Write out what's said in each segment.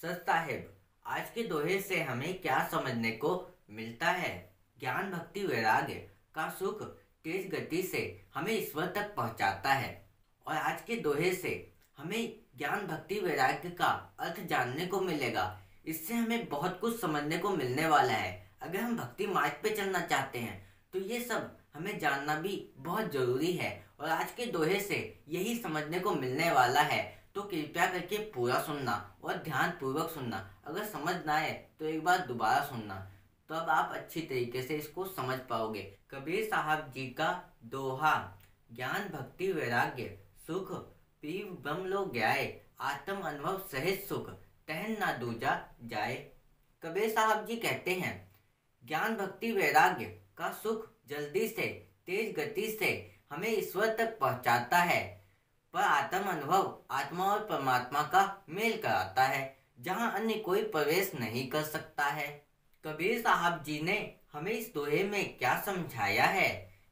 Sir साहेब, आज के दोहे से हमें क्या समझने को मिलता है? ज्ञान भक्ति वैराग्य का सुख तेज गति से हमें ईश्वर तक पहुंचाता है। और आज के दोहे से हमें ज्ञान भक्ति वैराग्य का अर्थ जानने को मिलेगा। इससे हमें बहुत कुछ समझने को मिलने वाला है। अगर हम भक्ति मार्ग पे चलना चाहते हैं तो ये सब हमें जानना भी बहुत जरूरी है। और आज के दोहे से यही समझने को मिलने वाला है, तो कृपया करके पूरा सुनना और ध्यान पूर्वक सुनना। अगर समझ ना आए तो एक बार दोबारा सुनना, तो अब आप अच्छी तरीके से इसको समझ पाओगे। कबीर साहब जी का दोहा, ज्ञान भक्ति वैराग्य सुख पीव ब्रह्म लो ज्ञाए, आत्म अनुभव सहित सुख तहन ना दूजा जाए। कबीर साहब जी कहते हैं, ज्ञान भक्ति वैराग्य का सुख जल्दी से तेज गति से हमें ईश्वर तक पहुंचाता है, पर आत्म अनुभव आत्मा और परमात्मा का मेल कराता है, जहां अन्य कोई प्रवेश नहीं कर सकता है। कबीर साहब जी ने हमें इस दोहे में क्या समझाया है?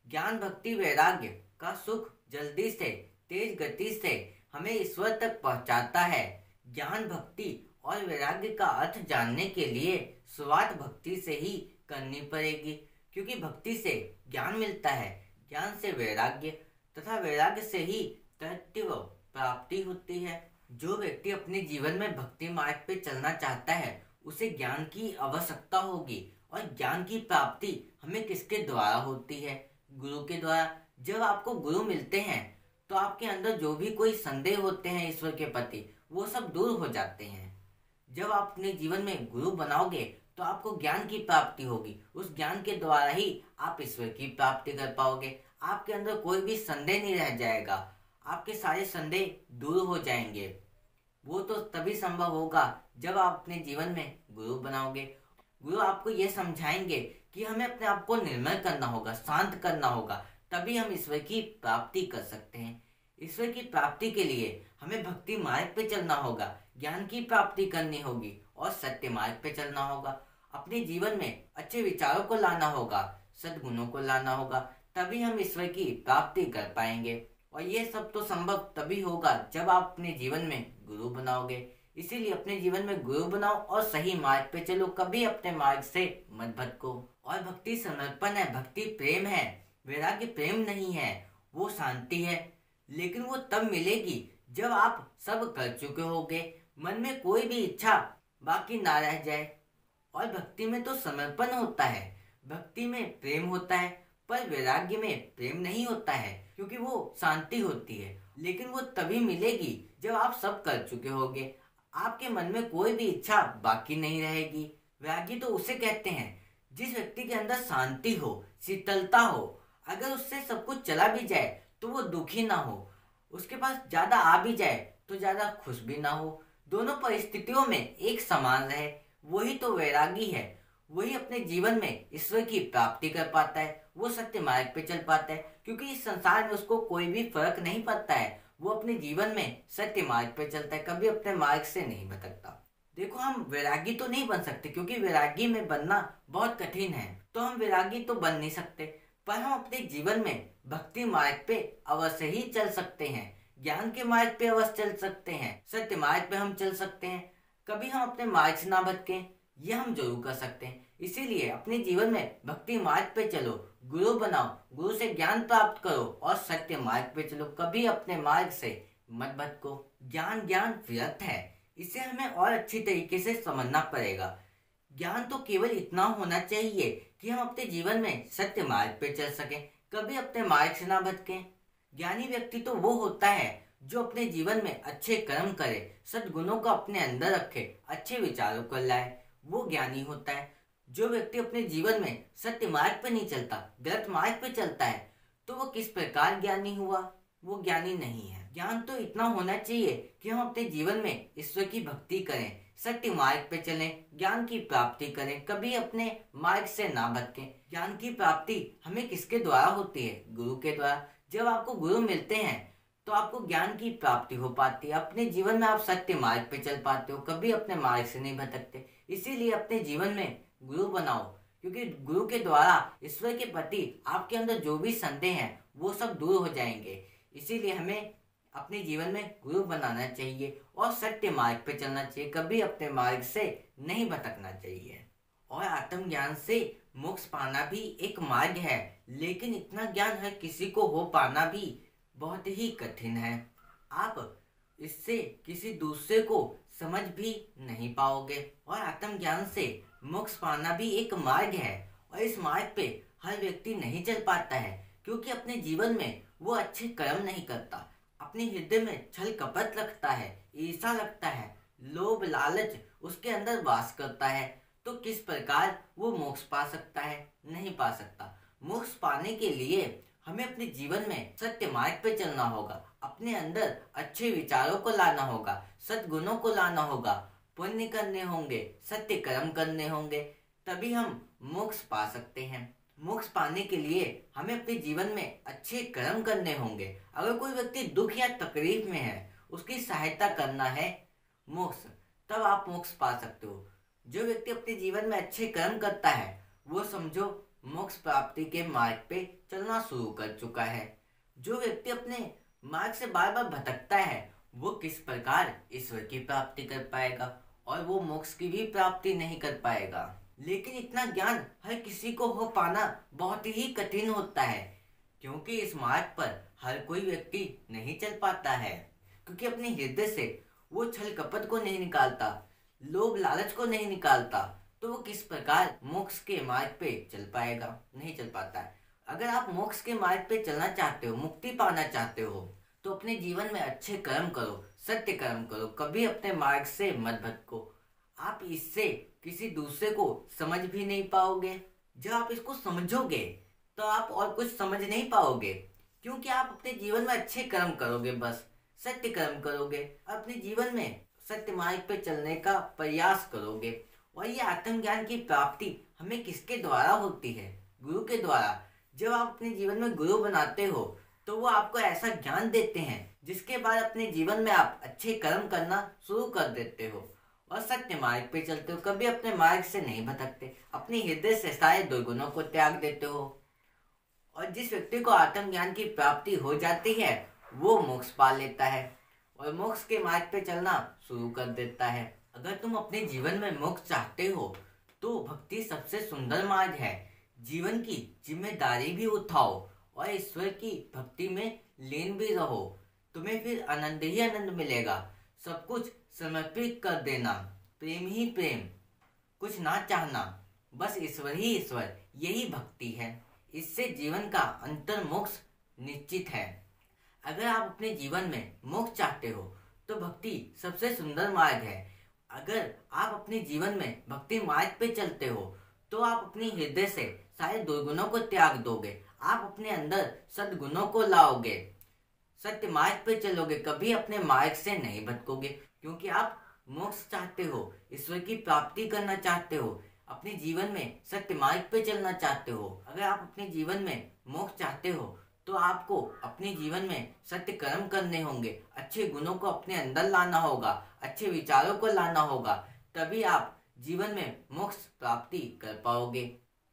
ज्ञान भक्ति वैराग्य का सुख जल्दी से तेज गति से हमें ईश्वर तक पहुंचाता है। ज्ञान भक्ति और वैराग्य का अर्थ जानने के लिए शुरुआत भक्ति से ही करनी पड़ेगी, क्योंकि भक्ति से ज्ञान मिलता है, ज्ञान से वैराग्य तथा वैराग्य से ही तत्व प्राप्ति होती है। जो व्यक्ति अपने जीवन में भक्ति मार्ग पे चलना चाहता है उसे ज्ञान की आवश्यकता होगी। और ज्ञान की प्राप्ति हमें किसके द्वारा होती है? गुरु के द्वारा। जब आपको गुरु मिलते हैं तो आपके अंदर जो भी कोई संदेह होते हैं ईश्वर के प्रति, वो सब दूर हो जाते हैं। जब आप अपने जीवन में गुरु बनाओगे तो आपको ज्ञान की प्राप्ति होगी। उस ज्ञान के द्वारा ही आप ईश्वर की प्राप्ति कर पाओगे। आपके अंदर कोई भी संदेह नहीं रह जाएगा, आपके सारे संदेह दूर हो जाएंगे। वो तो तभी संभव होगा जब आप अपने जीवन में गुरु बनाओगे। गुरु आपको ये समझाएंगे कि हमें अपने आप को निर्मल करना होगा, शांत करना होगा, तभी हम ईश्वर की प्राप्ति कर सकते हैं। ईश्वर की प्राप्ति के लिए हमें भक्ति मार्ग पे चलना होगा, ज्ञान की प्राप्ति करनी होगी और सत्य मार्ग पे चलना होगा। अपने जीवन में अच्छे विचारों को लाना होगा, सद्गुणों को लाना होगा, तभी हम ईश्वर की प्राप्ति कर पाएंगे। और ये सब तो संभव तभी होगा जब आप अपने जीवन में गुरु बनाओगे। इसीलिए अपने जीवन में गुरु बनाओ और सही मार्ग पे चलो, कभी अपने मार्ग से मत भटको। और भक्ति समर्पण है, भक्ति प्रेम है, वैराग्य प्रेम नहीं है, वो शांति है। लेकिन वो तब मिलेगी जब आप सब कर चुके होगे, मन में कोई भी इच्छा बाकी ना रह जाए। और भक्ति में तो समर्पण होता है, भक्ति में प्रेम होता है, पर वैराग्य में प्रेम नहीं होता है, क्योंकि वो शांति होती है। लेकिन वो तभी मिलेगी जब आप सब कर चुके होगे, आपके मन में कोई भी इच्छा बाकी नहीं रहेगी। वैराग्य तो उसे कहते हैं जिस व्यक्ति के अंदर शांति हो, शीतलता हो। अगर उससे सब कुछ चला भी जाए तो वो दुखी ना हो, उसके पास ज्यादा आ भी जाए तो ज्यादा खुश भी ना हो, दोनों परिस्थितियों में एक समान रहे। वही तो वैरागी है। वही अपने जीवन में ईश्वर की प्राप्ति कर पाता है, वो सत्य मार्ग पे चल पाता है, क्योंकि इस संसार में उसको कोई भी फर्क नहीं पड़ता है। वो अपने जीवन में सत्य मार्ग पे चलता है, कभी अपने मार्ग से नहीं भटकता। देखो, हम वैरागी तो नहीं बन सकते, क्योंकि वैरागी में बनना बहुत कठिन है, तो हम वैरागी तो बन नहीं सकते। पर हम अपने जीवन में भक्ति मार्ग पे अवश्य ही चल सकते हैं, ज्ञान के मार्ग पे अवश्य चल सकते हैं, सत्य मार्ग पे हम चल सकते हैं। कभी हम अपने मार्ग से ना भटकें, यह हम जरूर कर सकते हैं। इसीलिए अपने जीवन में भक्ति मार्ग पे चलो, गुरु बनाओ, गुरु से ज्ञान प्राप्त करो और सत्य मार्ग पे चलो, कभी अपने मार्ग से मत भटको। ज्ञान व्यर्थ है, इसे हमें और अच्छी तरीके से समझना पड़ेगा। ज्ञान तो केवल इतना होना चाहिए कि हम अपने जीवन में सत्य मार्ग पे चल सकें, कभी अपने मार्ग से ना भटकें। ज्ञानी व्यक्ति तो वो होता है जो अपने जीवन में अच्छे कर्म करे, सद्गुणों को अपने अंदर रखे, अच्छे विचारों को लाए, वो ज्ञानी होता है। जो व्यक्ति अपने जीवन में सत्य मार्ग पे नहीं चलता, गलत मार्ग पे चलता है, तो वो किस प्रकार ज्ञानी हुआ? वो ज्ञानी नहीं है। ज्ञान तो इतना होना चाहिए कि हम अपने जीवन में ईश्वर की भक्ति करें, सत्य मार्ग पे चलें, ज्ञान की प्राप्ति करें, कभी अपने मार्ग से ना भटकें। ज्ञान की प्राप्ति हमें किसके द्वारा होती है? गुरु के द्वारा। जब आपको गुरु मिलते हैं तो आपको ज्ञान की प्राप्ति हो पाती है, अपने जीवन में आप सत्य मार्ग पे चल पाते हो, कभी अपने मार्ग से नहीं भटकते। इसीलिए अपने जीवन में गुरु बनाओ, क्योंकि गुरु के द्वारा ईश्वर के प्रति आपके अंदर जो भी संदेह है वो सब दूर हो जाएंगे। इसीलिए हमें अपने जीवन में गुरु बनाना चाहिए और सत्य मार्ग पे चलना चाहिए, कभी अपने मार्ग से नहीं भटकना चाहिए। और आत्मज्ञान से मोक्ष पाना भी एक मार्ग है, लेकिन इतना ज्ञान हर किसी को हो पाना भी बहुत ही कठिन है। आप इससे किसी दूसरे को समझ भी नहीं पाओगे। और आत्मज्ञान से मोक्ष पाना भी एक मार्ग है, और इस मार्ग पे हर व्यक्ति नहीं चल पाता है, क्योंकि अपने जीवन में वो अच्छे कर्म नहीं करता, अपने हृदय में छल कपट रखता है, ईर्ष्या लगता है, लोभ लालच उसके अंदर वास करता है। तो किस प्रकार वो मोक्ष पा सकता है? नहीं पा सकता। मोक्ष पाने के लिए हमें अपने जीवन में सत्य मार्ग पे चलना होगा, अपने अंदर अच्छे विचारों को लाना होगा, सद्गुणों को लाना होगा, पुण्य करने होंगे, सत्य कर्म करने होंगे, तभी हम मोक्ष पा सकते हैं। मोक्ष पाने के लिए हमें अपने जीवन में अच्छे कर्म करने होंगे। अगर कोई व्यक्ति दुख या तकलीफ में है, उसकी सहायता करना है मोक्ष, तब आप मोक्ष पा सकते हो। जो व्यक्ति अपने जीवन में अच्छे कर्म करता है, वो समझो मोक्ष प्राप्ति के मार्ग पे चलना शुरू कर चुका है। जो व्यक्ति अपने मार्ग से बार बार भटकता है, वो किस प्रकार ईश्वर की प्राप्ति कर पाएगा, और वो मोक्ष की भी प्राप्ति नहीं कर पाएगा। लेकिन इतना ज्ञान हर किसी को हो पाना बहुत ही कठिन होता है, क्योंकि इस मार्ग पर हर कोई व्यक्ति नहीं चल पाता है, क्योंकि अपने हृदय से वो छल कपट को नहीं निकालता, लोभ लालच को नहीं निकालता, तो वो किस प्रकार मोक्ष के मार्ग पे चल पाएगा? नहीं चल पाता है। अगर आप मोक्ष के मार्ग पे चलना चाहते हो, मुक्ति पाना चाहते हो, तो अपने जीवन में अच्छे कर्म करो, सत्य कर्म करो, कभी अपने मार्ग से मत भटको। आप इससे किसी दूसरे को समझ भी नहीं पाओगे। जब आप इसको समझोगे तो आप और कुछ समझ नहीं पाओगे, क्योंकि आप अपने जीवन में अच्छे कर्म करोगे, बस सत्य कर्म करोगे, अपने जीवन में सत्य मार्ग पे चलने का प्रयास करोगे। और ये आत्मज्ञान की प्राप्ति हमें किसके द्वारा होती है? गुरु के द्वारा। जब आप अपने जीवन में गुरु बनाते हो, तो वो आपको ऐसा ज्ञान देते हैं जिसके बाद अपने जीवन में आप अच्छे कर्म करना शुरू कर देते हो और सत्य मार्ग पे चलते हो, कभी अपने मार्ग से नहीं भटकते, अपने हृदय से सारे दुर्गुणों को त्याग देते हो। और जिस व्यक्ति को आत्मज्ञान की प्राप्ति हो जाती है, वो मोक्ष पा लेता है और मोक्ष के मार्ग पे चलना शुरू कर देता है। अगर तुम अपने जीवन में मोक्ष चाहते हो, तो भक्ति सबसे सुंदर मार्ग है। जीवन की जिम्मेदारी भी उठाओ और ईश्वर की भक्ति में लीन भी रहो, तुम्हें फिर आनंद ही आनंद मिलेगा। सब कुछ समर्पित कर देना, प्रेम ही प्रेम, कुछ ना चाहना, बस ईश्वर ही ईश्वर, यही भक्ति है। इससे जीवन का अंतर मोक्ष निश्चित है। अगर आप अपने जीवन में मोक्ष चाहते हो, तो भक्ति सबसे सुंदर मार्ग है। अगर आप अपने जीवन में भक्ति मार्ग पे चलते हो, तो आप अपने हृदय से सारे दुर्गुणों को त्याग दोगे, आप अपने अंदर सद्गुणों को लाओगे, सत्य मार्ग पे चलोगे, कभी अपने मार्ग से नहीं भटकोगे, क्योंकि आप मोक्ष चाहते हो, ईश्वर की प्राप्ति करना चाहते हो, अपने जीवन में सत्य मार्ग पे चलना चाहते हो। अगर आप अपने जीवन में मोक्ष चाहते हो, तो आपको अपने जीवन में सत्य कर्म करने होंगे, अच्छे गुणों को अपने अंदर लाना होगा, अच्छे विचारों को लाना होगा, तभी आप जीवन में मोक्ष प्राप्ति कर पाओगे।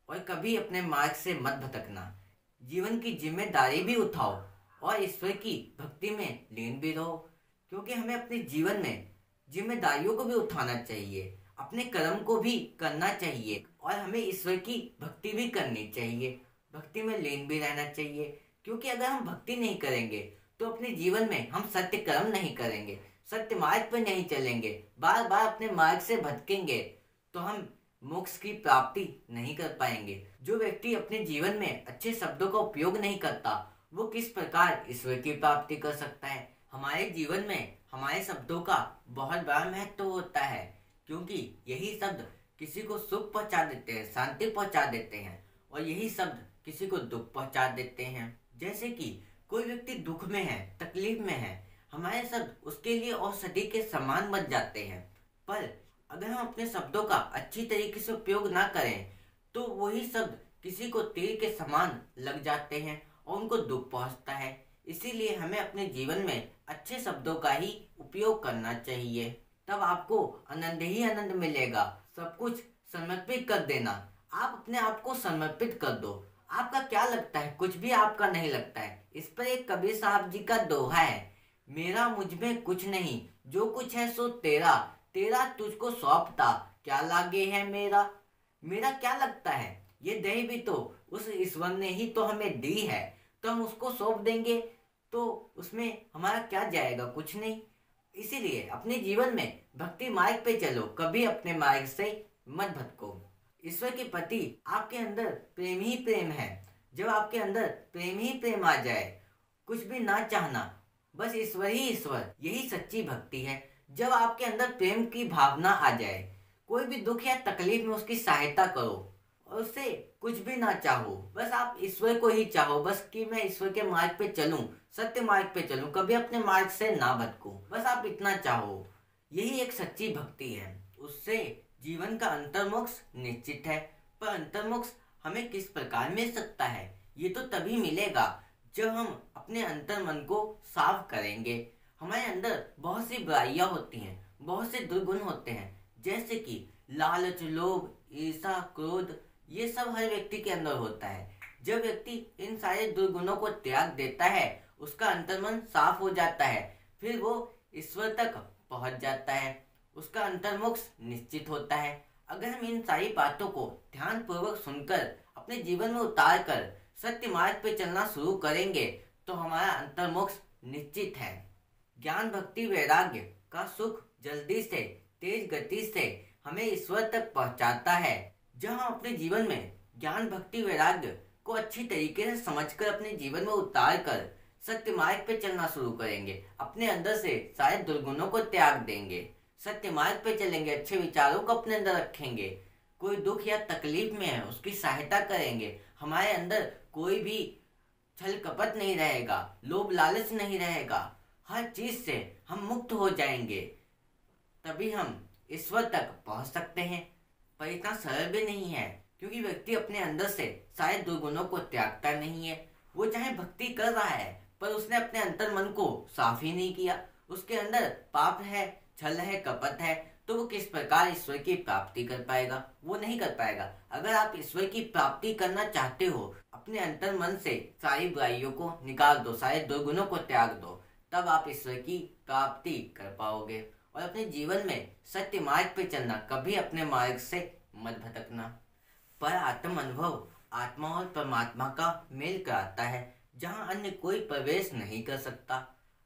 और कभी अपने मार्ग से मत भटकना, जीवन की जिम्मेदारी भी उठाओ और ईश्वर की भक्ति में लीन भी रहो, क्योंकि हमें अपने जीवन में जिम्मेदारियों को भी उठाना चाहिए, अपने कर्म को भी करना चाहिए और हमें ईश्वर की भक्ति भी करनी चाहिए, भक्ति में लीन भी रहना चाहिए। क्योंकि अगर हम भक्ति नहीं करेंगे, तो अपने जीवन में हम सत्य कर्म नहीं करेंगे, सत्य मार्ग पर नहीं चलेंगे, बार बार अपने मार्ग से भटकेंगे, तो हम मोक्ष की प्राप्ति नहीं कर पाएंगे। जो व्यक्ति अपने जीवन में अच्छे शब्दों का उपयोग नहीं करता, वो किस प्रकार ईश्वर की प्राप्ति कर सकता है? हमारे जीवन में हमारे शब्दों का बहुत बड़ा महत्व होता है, क्योंकि यही शब्द किसी को सुख पहुंचा देते हैं, शांति पहुंचा देते हैं, और यही शब्द किसी को दुख पहुंचा देते हैं। जैसे कि कोई व्यक्ति दुख में है, तकलीफ में है, हमारे शब्द उसके लिए औषधि के समान बन जाते हैं। पर अगर हम अपने शब्दों का अच्छी तरीके से उपयोग ना करें, तो वही शब्द किसी को तीर के समान लग जाते हैं और उनको दुख पहुंचता है। इसीलिए हमें अपने जीवन में अच्छे शब्दों का ही उपयोग करना चाहिए, तब आपको आनंद ही आनंद मिलेगा। सब कुछ समर्पित कर देना, आप अपने आप को समर्पित कर दो। आपका क्या लगता है? कुछ भी आपका नहीं लगता है। इस पर एक कबीर साहब जी का दोहा है, मेरा मुझ में कुछ नहीं, जो कुछ है सो तेरा, तेरा तुझको सौंपता, क्या लागे है मेरा। मेरा क्या लगता है, ये दही भी तो उस ईश्वर ने ही तो हमें दी है, तो हम उसको सौंप देंगे तो उसमें हमारा क्या जाएगा, कुछ नहीं। इसीलिए अपने जीवन में भक्ति मार्ग पे चलो, कभी अपने मार्ग से मत भटको। ईश्वर के प्रति आपके अंदर प्रेम ही प्रेम है। जब आपके अंदर प्रेम ही प्रेम आ जाए, कुछ भी ना चाहना, बस ईश्वर ही ईश्वर, यही सच्ची भक्ति है। जब आपके अंदर प्रेम की भावना आ जाए, कोई भी दुख या तकलीफ में उसकी सहायता करो और उससे कुछ भी ना चाहो, बस आप ईश्वर को ही चाहो, बस कि मैं ईश्वर के मार्ग पे चलूं, सत्य मार्ग पे चलूं, कभी अपने मार्ग से ना भटकूं, बस आप इतना चाहो। यही एक सच्ची भक्ति है। उससे जीवन का अंतर्मोक्ष निश्चित है। पर अंतर्मोक्ष हमें किस प्रकार मिल सकता है, ये तो तभी मिलेगा जब हम अपने अंतर मन को साफ करेंगे। हमारे अंदर बहुत सी बुराइयां होती हैं, बहुत से दुर्गुण होते हैं, जैसे कि लालच, लोभ, ईर्ष्या, क्रोध, ये सब हर व्यक्ति के अंदर होता है। जब व्यक्ति इन सारे दुर्गुणों को त्याग देता है, उसका अंतर्मन साफ हो जाता है, फिर वो ईश्वर तक पहुंच जाता है, उसका अंतर्मोक्ष निश्चित होता है। अगर हम इन सारी बातों को ध्यान पूर्वक सुनकर अपने जीवन में उतार कर सत्य मार्ग पे चलना शुरू करेंगे तो हमारा अंतर्मोक्ष निश्चित है। ज्ञान, भक्ति, वैराग्य का सुख जल्दी से, तेज गति से हमें ईश्वर तक पहुंचाता है। जब हम अपने जीवन में ज्ञान, भक्ति, वैराग्य को अच्छी तरीके से समझकर अपने जीवन में उतार कर सत्य मार्ग पे चलना शुरू करेंगे, अपने अंदर से सारे दुर्गुणों को त्याग देंगे, सत्य मार्ग पे चलेंगे, अच्छे विचारों को अपने अंदर रखेंगे, कोई दुख या तकलीफ में है उसकी सहायता करेंगे, हमारे अंदर कोई भी छल कपट नहीं रहेगा, लोभ लालच नहीं रहेगा, हर चीज से हम मुक्त हो जाएंगे, तभी हम ईश्वर तक पहुंच सकते हैं। पर इतना सरल भी नहीं है, क्योंकि व्यक्ति अपने अंदर से सारे दुर्गुणों को त्यागता नहीं है। वो चाहे भक्ति कर रहा है, पर उसने अपने अंतर मन को साफ ही नहीं किया, उसके अंदर पाप है, छल है, कपट है, तो वो किस प्रकार ईश्वर की प्राप्ति कर पाएगा, वो नहीं कर पाएगा। अगर आप ईश्वर की प्राप्ति करना चाहते हो, अपने अंतर मन से सारी बुराइयों को निकाल दो, सारे दुर्गुणों को त्याग दो, तब आप ईश्वर की प्राप्ति कर पाओगे। और अपने जीवन में सत्य मार्ग पे चलना, कभी अपने मार्ग से मत भटकना। पर आत्म अनुभव आत्मा और परमात्मा का मेल कराता है, जहाँ अन्य कोई प्रवेश नहीं कर सकता।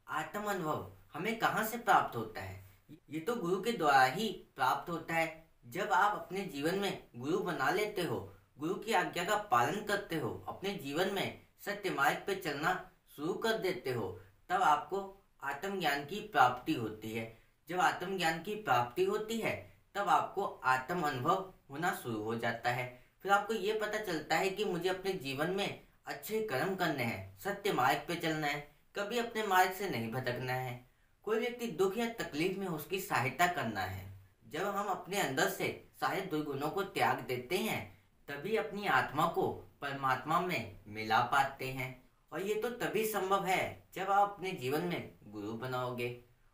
आत्म अनुभव हमें कहाँ से प्राप्त होता है, ये तो गुरु के द्वारा ही प्राप्त होता है। जब आप अपने जीवन में गुरु बना लेते हो, गुरु की आज्ञा का पालन करते हो, अपने जीवन में सत्य मार्ग पे चलना शुरू कर देते हो, तब आपको आत्मज्ञान की प्राप्ति होती है। जब आत्मज्ञान की प्राप्ति होती है, तब आपको आत्म अनुभव होना शुरू हो जाता है। फिर आपको ये पता चलता है कि मुझे अपने जीवन में अच्छे कर्म करने हैं, सत्य मार्ग पे चलना है, कभी अपने मार्ग से नहीं भटकना है। कोई व्यक्ति दुख या तकलीफ में उसकी सहायता करना है। जब हम अपने अंदर से सारे दुर्गुणों को त्याग देते हैं, तभी अपनी आत्मा को परमात्मा में मिला पाते हैं। और ये तो तभी संभव है जब आप अपने जीवन में गुरु बनाओगे।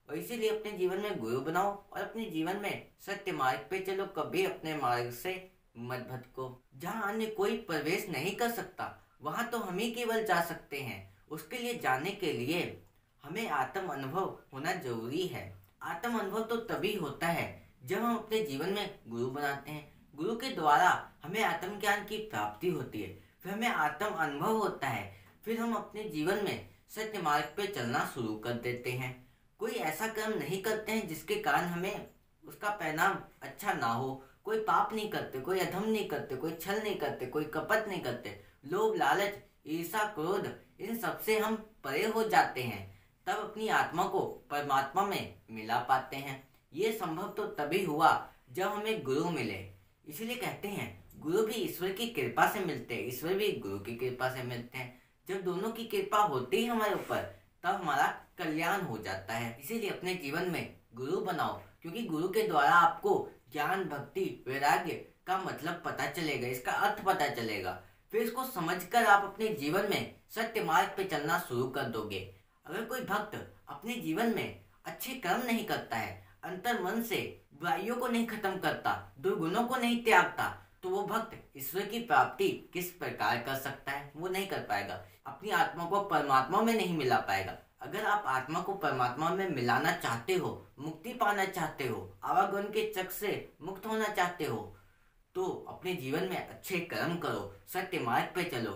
और इसीलिए अपने जीवन में गुरु बनाओ और अपने जीवन में सत्य मार्ग पे चलो, कभी अपने मार्ग से मत भटको। जहाँ अन्य कोई प्रवेश नहीं कर सकता, वहां तो हम ही केवल जा सकते हैं। उसके लिए जाने के लिए हमें आत्म अनुभव होना जरूरी है। आत्म अनुभव तो तभी होता है जब हम अपने जीवन में गुरु बनाते हैं। गुरु के द्वारा हमें आत्मज्ञान की प्राप्ति होती है, फिर हमें आत्म अनुभव होता है, फिर हम अपने जीवन में सत्य मार्ग पे चलना शुरू कर देते हैं। कोई ऐसा कर्म नहीं करते हैं जिसके कारण हमें उसका परिणाम अच्छा ना हो। कोई पाप नहीं करते, कोई अधर्म नहीं करते, कोई छल नहीं करते, कोई कपट नहीं करते, लोभ, लालच, ईर्ष्या, क्रोध, इन सबसे हम परे हो जाते हैं, तब अपनी आत्मा को परमात्मा में मिला पाते हैं। ये संभव तो तभी हुआ जब हमें गुरु मिले। इसलिए कहते हैं गुरु भी ईश्वर की कृपा से मिलते हैं, ईश्वर भी गुरु की कृपा से मिलते हैं। जब दोनों की कृपा होती है हमारे ऊपर, तब हमारा कल्याण हो जाता है। इसीलिए अपने जीवन में गुरु बनाओ, क्योंकि गुरु के द्वारा आपको ज्ञान, भक्ति, वैराग्य का मतलब पता चलेगा, इसका अर्थ पता चलेगा। फिर इसको समझकर आप अपने जीवन में सत्य मार्ग पे चलना शुरू कर दोगे। अगर कोई भक्त अपने जीवन में अच्छे कर्म नहीं करता है, अंतर मन से बुराइयों को नहीं खत्म करता, दुर्गुणों को नहीं त्यागता, तो वो भक्त ईश्वर की प्राप्ति किस प्रकार कर सकता है, वो नहीं कर पाएगा। अपनी आत्मा को परमात्मा में नहीं मिला पाएगा। अगर आप आत्मा को परमात्मा में मिलाना चाहते हो, मुक्ति पाना चाहते हो, आवागमन के चक्र से मुक्त होना चाहते हो, तो अपने जीवन में अच्छे कर्म करो, सत्य मार्ग पे चलो।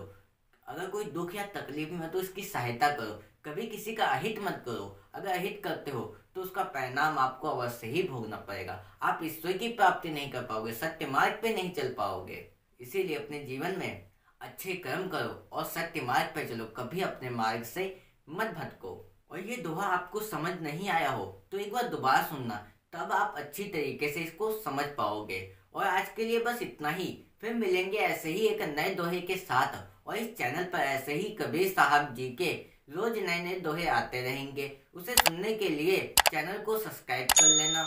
अगर कोई दुख या तकलीफ में हो तो उसकी सहायता करो। कभी किसी का अहित मत करो। अगर अहित करते हो तो उसका परिणाम आपको अवश्य ही भोगना पड़ेगा। आप ईश्वर की प्राप्ति नहीं कर पाओगे, सत्य मार्ग पे नहीं चल पाओगे। इसीलिए अपने जीवन में अच्छे कर्म करो और सत्य मार्ग पे चलो, कभी अपने मार्ग से मत भटको। और ये दोहा आपको समझ नहीं आया हो तो एक बार दोबारा सुनना, तब आप अच्छी तरीके से इसको समझ पाओगे। और आज के लिए बस इतना ही। फिर मिलेंगे ऐसे ही एक नए दोहे के साथ। और इस चैनल पर ऐसे ही कबीर साहब जी के रोज नए नए दोहे आते रहेंगे। उसे सुनने के लिए चैनल को सब्सक्राइब कर लेना।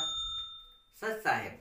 सत साहेब।